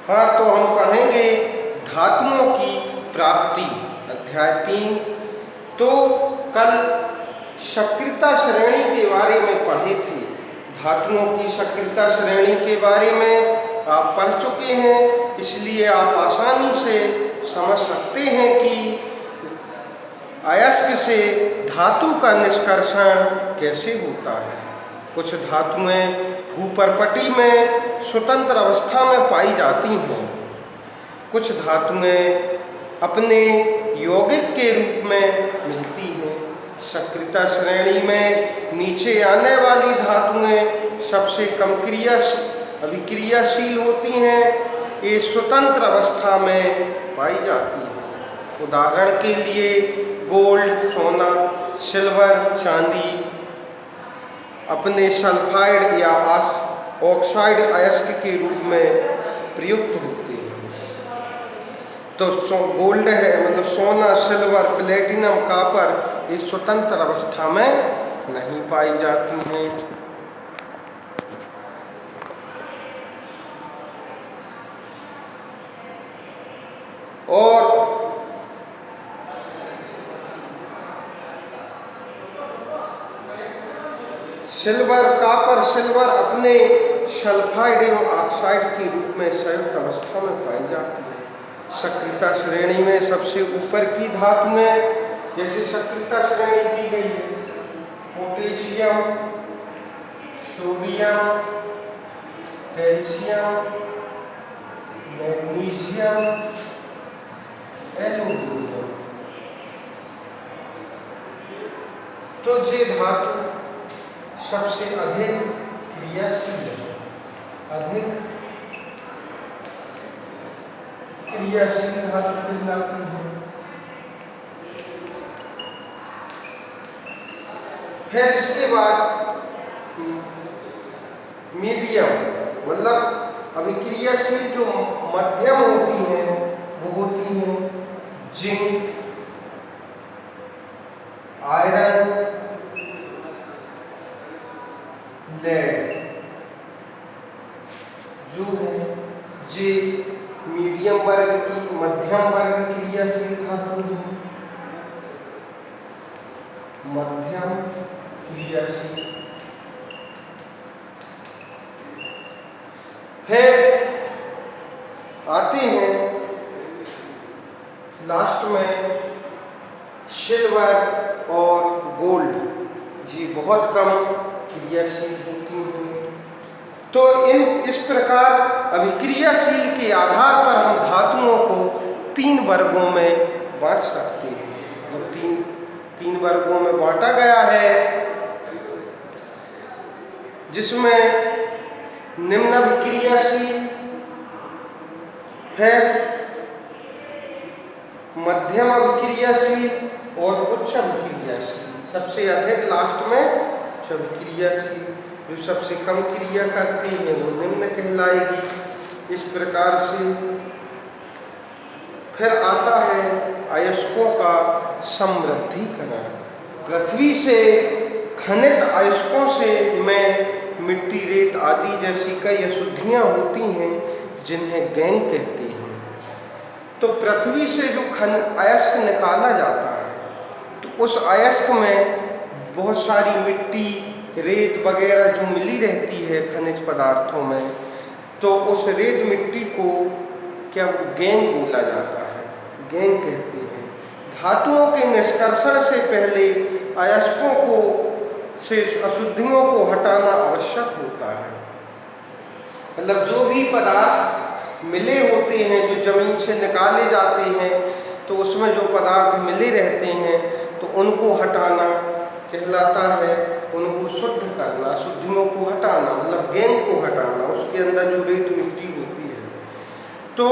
हाँ, तो हम पढ़ेंगे धातुओं की प्राप्ति, अध्याय 3। तो कल सक्रियता श्रेणी के बारे में पढ़े थे। धातुओं की सक्रियता श्रेणी के बारे में आप पढ़ चुके हैं, इसलिए आप आसानी से समझ सकते हैं कि अयस्क से धातु का निष्कर्षण कैसे होता है। कुछ धातुएं भूपर्पटी में स्वतंत्र अवस्था में पाई जाती हैं। कुछ धातुएं अपने यौगिक के रूप में मिलती हैं। सक्रियता श्रेणी में नीचे आने वाली धातुएं सबसे कम अभिक्रियाशील होती हैं। ये स्वतंत्र अवस्था में पाई जाती हैं। उदाहरण के लिए गोल्ड, सोना, सिल्वर, चांदी अपने सल्फाइड या ऑक्साइड अयस्क के रूप में प्रयुक्त होते हैं। तो गोल्ड है मतलब सोना, सिल्वर, प्लेटिनम, कॉपर, ये स्वतंत्र अवस्था में नहीं पाई जाती हैं। और कॉपर सिल्वर अपने सल्फाइड एवं ऑक्साइड के रूप में संयुक्त अवस्था में पाई जाती है। सक्रियता श्रेणी में सबसे ऊपर की धातुएं, जैसे सक्रियता श्रेणी दी गई है, potassium, sodium, calcium, magnesium, aluminium. तो ये धातु सबसे अधिक क्रियाशील है, अधिक क्रियाशील धातु कहलाती है। फिर इसके बाद मीडियम मतलब अभिक्रियाशील जो मध्यम होती हैं वो होती हैं जिंक, आयरन, लेड। जो है जे मीडियम वर्ग की, मध्यम वर्ग क्रियाशील धातु है, मध्यम क्रियाशील। फिर आते हैं लास्ट में सिल्वर और गोल्ड, जी बहुत कम क्रियाशील होती हैं। तो इस प्रकार अभिक्रियाशील के आधार पर हम धातुओं को 3 वर्गों में बांट सकते हैं। तो तीन वर्गों में बांटा गया है, जिसमें निम्न अभिक्रियाशील, फिर मध्यम अभिक्रियाशील और उच्च अभिक्रियाशील। सबसे अधिक लास्ट में उच्च अभिक्रियाशील, जो सबसे कम क्रिया करती है वो निम्न कहलाएगी। इस प्रकार से फिर आता है अयस्कों का समृद्धिकरण। पृथ्वी से खनित अयस्कों से में मिट्टी, रेत आदि जैसी कई अशुद्धियां होती हैं जिन्हें गैंग कहते हैं। तो पृथ्वी से जो अयस्क निकाला जाता है तो उस अयस्क में बहुत सारी मिट्टी, रेत वगैरह जो मिली रहती है खनिज पदार्थों में, तो उस रेत मिट्टी को क्या गैंग बोला जाता है, गैंग कहते हैं। धातुओं के निष्कर्षण से पहले अयस्कों को से अशुद्धियों को हटाना आवश्यक होता है। मतलब जो भी पदार्थ मिले होते हैं, जो जमीन से निकाले जाते हैं, तो उसमें जो पदार्थ मिले रहते हैं तो उनको हटाना कहलाता है, उनको शुद्ध करना, अशुद्धियों को हटाना मतलब गैंग को हटाना, उसके अंदर जो रेत मिट्टी होती है। तो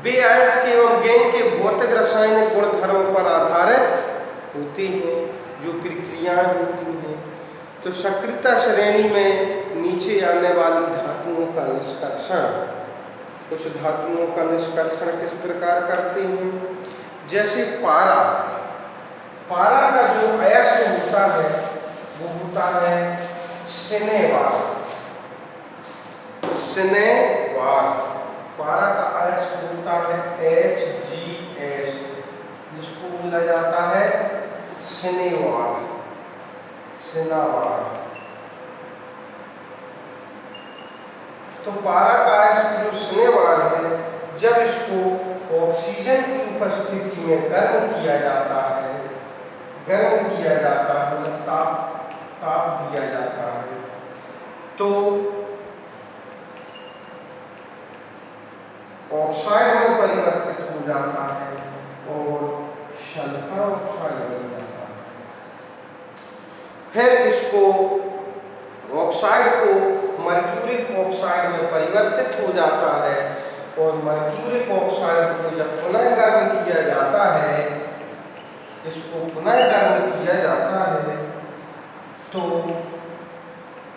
वे अयस्क एवं गैंग के भौतिक रासायनिक गुणधर्मों पर आधारित होते हैं, जो प्रक्रियाएं होती हैं। तो सक्रियता श्रेणी में नीचे आने वाली धातुओं का निष्कर्षण, कुछ धातुओं का निष्कर्षण किस प्रकार करते हैं, जैसे पारा का जो अयस्क होता है वो होता है सिने वाला, सिने वार। पारा का अयस्क होता है HGS, जिसको बोला जाता है सिनेवार, सिनावार। तो पारा का अयस्क जो सिनेवार है, जब इसको ऑक्सीजन की उपस्थिति में गर्म किया जाता है, मतलब ताप दिया जाता है, तो ऑक्साइड में परिवर्तित हो जाता है और सल्फर ऑक्साइड बन जाता है। फिर इसको ऑक्साइड को मर्क्यूरिक ऑक्साइड में परिवर्तित हो जाता है और मर्क्यूरिक ऑक्साइड को जब पुनः गर्म किया जाता है, इसको पुनः गर्म किया जाता है, तो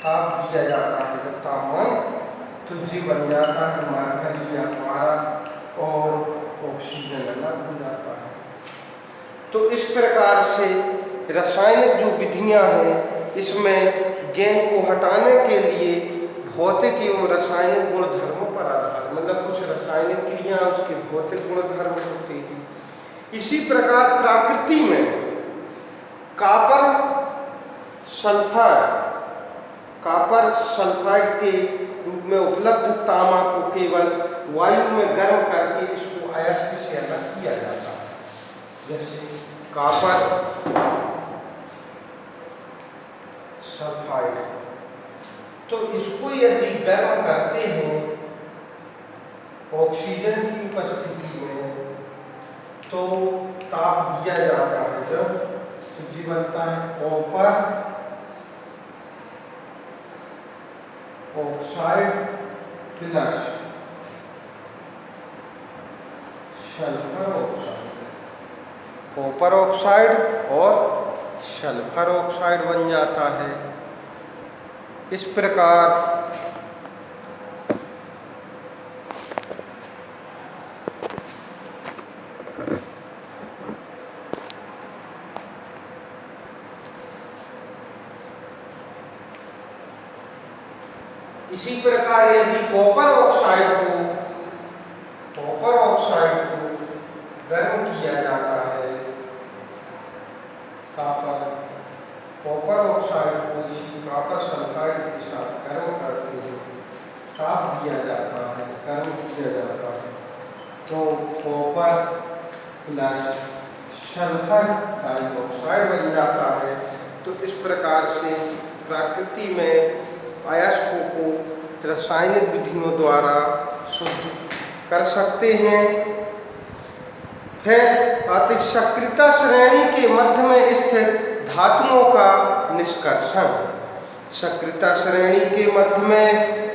ताप दिया जाता है। जब तापमान तुझी बन जाता है मरकरी या पारा और ऑक्सीजन अलग हो जाता है। तो इस प्रकार से रासायनिक जो विधियां हैं, इसमें गैंग को हटाने के लिए भौतिक एवं रासायनिक गुणधर्मों पर आधार, मतलब कुछ रासायनिक क्रिया उसके भौतिक गुणधर्म होते हैं। इसी प्रकार प्रकृति में कॉपर सल्फाइड के रूप में उपलब्ध तामा को केवल वायु में गर्म करके इसको अयस्क से अलग किया जाता है। जैसे कॉपर सल्फाइड, तो इसको यदि गर्म करते हैं ऑक्सीजन की उपस्थिति में, तो ताप दिया जाता है। जब सूजी बनता है copper oxide plus sulphur oxide, copper oxide और सल्फर ऑक्साइड बन जाता है। इस प्रकार यदि कॉपर ऑक्साइड को गर्म किया जाता है, कॉपर ऑक्साइड को इसी कॉपर सल्फाइड के साथ गर्म करके ताप दिया जाता है, गर्म किया जाता है, तो कॉपर प्लस सल्फर डाइऑक्साइड बन जाता है। तो इस प्रकार से प्रकृति में अयस्कों को रासायनिक विधियों द्वारा शुद्ध कर सकते हैं। फिर आती सक्रियता श्रेणी के मध्य में स्थित धातुओं का निष्कर्षण। सक्रियता श्रेणी के मध्य में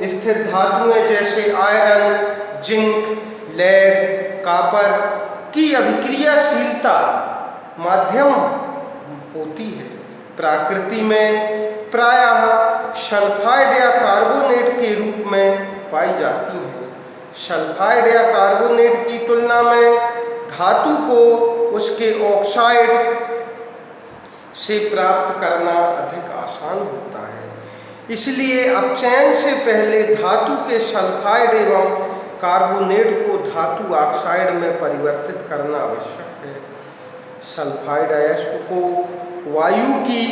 स्थित धातुएं जैसे आयरन, जिंक, लेड, कॉपर की अभिक्रियाशीलता माध्यम होती है। प्रकृति में प्रायः सल्फाइड या कार्बोनेट के रूप में पाई जाती हैं। सल्फाइड या कार्बोनेट की तुलना में धातु को उसके ऑक्साइड से प्राप्त करना अधिक आसान होता है। इसलिए अपचयन से पहले धातु के सल्फाइड एवं कार्बोनेट को धातु ऑक्साइड में परिवर्तित करना आवश्यक है। सल्फाइड अयस्क को वायु की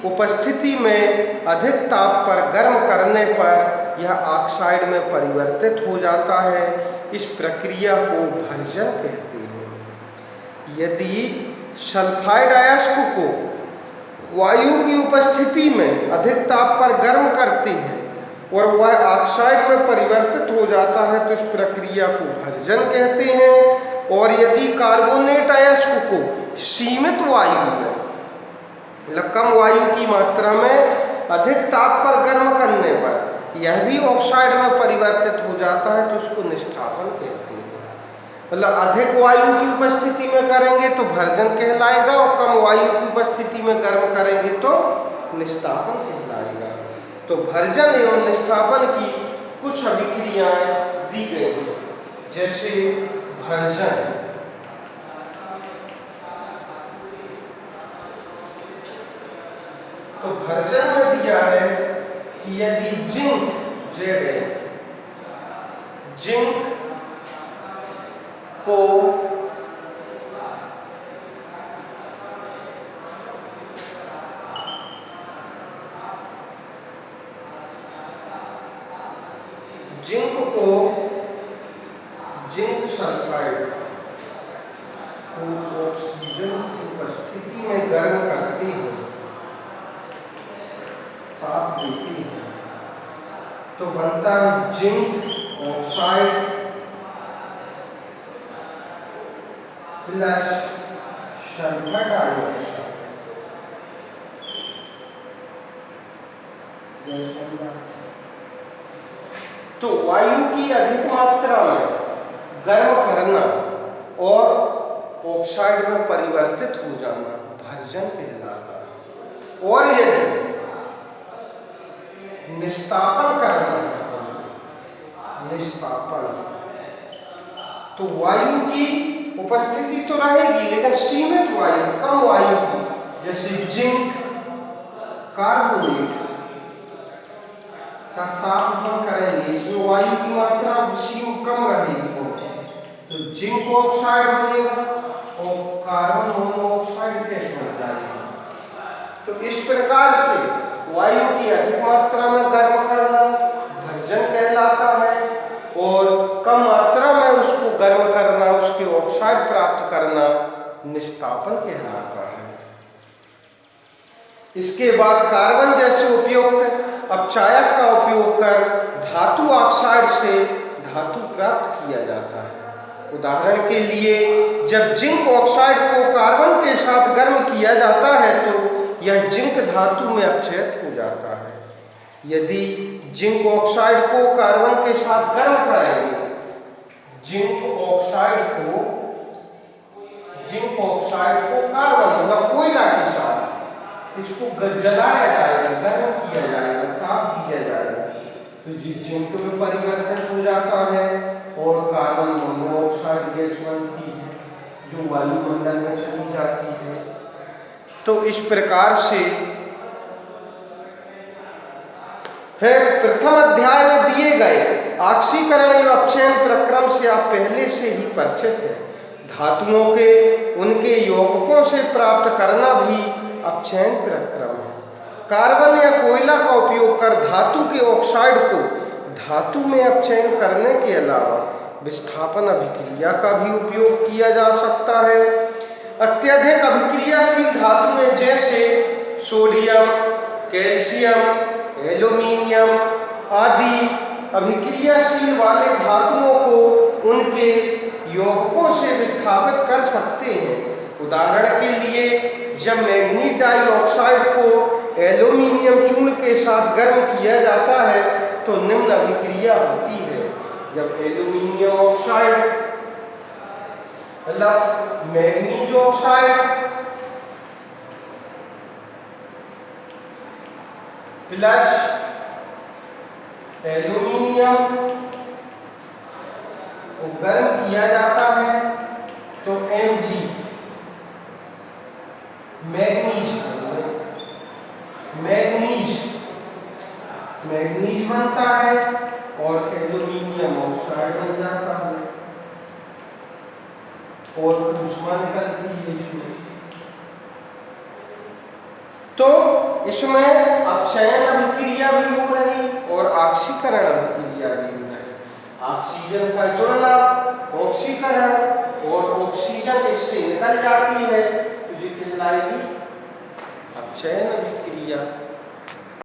उपस्थिति में अधिक ताप पर गर्म करने पर यह ऑक्साइड में परिवर्तित हो जाता है। इस प्रक्रिया को भर्जन कहते हैं। यदि सल्फाइड अयस्क को वायु की उपस्थिति में अधिक ताप पर गर्म करते हैं और वह ऑक्साइड में परिवर्तित हो जाता है, तो इस प्रक्रिया को भर्जन कहते हैं। और यदि कार्बोनेट अयस्क को सीमित वायु में, मतलब कम वायु की मात्रा में अधिक ताप पर गर्म करने पर यह भी ऑक्साइड में परिवर्तित हो जाता है, तो इसको निष्ठापन कहते हैं। मतलब अधिक वायु की उपस्थिति में करेंगे तो भर्जन कहलाएगा और कम वायु की उपस्थिति में गर्म करेंगे तो निष्ठापन कहलाएगा। तो भर्जन एवं निष्ठापन की कुछ अभिक्रियाएं दी गई हैं। जैसे भर्जन, तो भर्जन में दिया है कि यदि जिंक जिंक को जिंक सल्फाइड को ऑक्सीजन की उपस्थिति में गर्म करती है, ताप देती है, तो बनता है zinc oxide plus sulphur dioxide. तो वायु की अधिक मात्रा में गर्म करना और ऑक्साइड में परिवर्तित हो जाना भर्जन कहलाता है। और यदि निस्तापन करना है, निस्तापन, तो वायु की उपस्थिति तो रहेगी लेकिन सीमित वायु, कम वायु की, जैसे जिंक कार्बोनेट का तापमान करेंगे, इसमें वायु की मात्रा कम रहेगी, तो जिंक ऑक्साइड बनेगा और कार्बन मोनोऑक्साइड गैस बन जाएगा। तो इस प्रकार से वायु की अधिक मात्रा में गर्म करना भर्जन कहलाता है और कम मात्रा में उसको गर्म करना, उसके ऑक्साइड प्राप्त करना निस्तापन कहलाता है। इसके बाद कार्बन जैसे उपयुक्त अपचायक का उपयोग कर धातु ऑक्साइड से धातु प्राप्त किया जाता है। उदाहरण के लिए जब जिंक ऑक्साइड को कार्बन के साथ गर्म किया जाता है तो यह जिंक धातु में अपचयित हो जाता है। यदि जिंक ऑक्साइड को कार्बन के साथ गर्म करेंगे, जिंक ऑक्साइड को कार्बन मतलब कोयला के साथ इसको जलाया जाएगा, गर्म किया जाएगा, ताप दिया जाएगा, तो जिंक में परिवर्तन हो जाता है और कार्बन मोनोऑक्साइड गैस बनती है जो वायुमंडल में चली जाती है। तो इस प्रकार से है प्रथम अध्याय में दिए गए ऑक्सीकरण एवं अपचयन प्रक्रम से आप पहले से ही परिचित हैं। धातुओं के उनके यौगिकों से प्राप्त करना भी अपचयन प्रक्रम है। कार्बन या कोयला का उपयोग कर धातु के ऑक्साइड को धातु में अपचयन करने के अलावा विस्थापन अभिक्रिया का भी उपयोग किया जा सकता है। अत्यधिक अभिक्रियाशील धातुएं जैसे सोडियम, कैल्शियम, एल्यूमीनियम आदि अभिक्रियाशील वाले धातुओं को उनके यौगिकों से विस्थापित कर सकते हैं। उदाहरण के लिए जब मैग्नीज डाइऑक्साइड को एल्यूमीनियम चूर्ण के साथ गर्म किया जाता है तो निम्न अभिक्रिया होती है। जब एल्यूमीनियम ऑक्साइड मतलब मैग्नीज ऑक्साइड प्लस एल्यूमीनियम को गर्म किया जाता है तो Mg मैग्नीज बनता है और एल्यूमीनियम ऑक्साइड बन जाता है और ऊष्मा निकलती है इसमें। तो इसमें अपचयन अभिक्रिया भी हो रही और ऑक्सीकरण अभिक्रिया भी हो रही। ऑक्सीजन का जुड़ना, ऑक्सीकरण और ऑक्सीजन इससे निकल जाती है तो ये कहलाएगी अपचयन अभिक्रिया।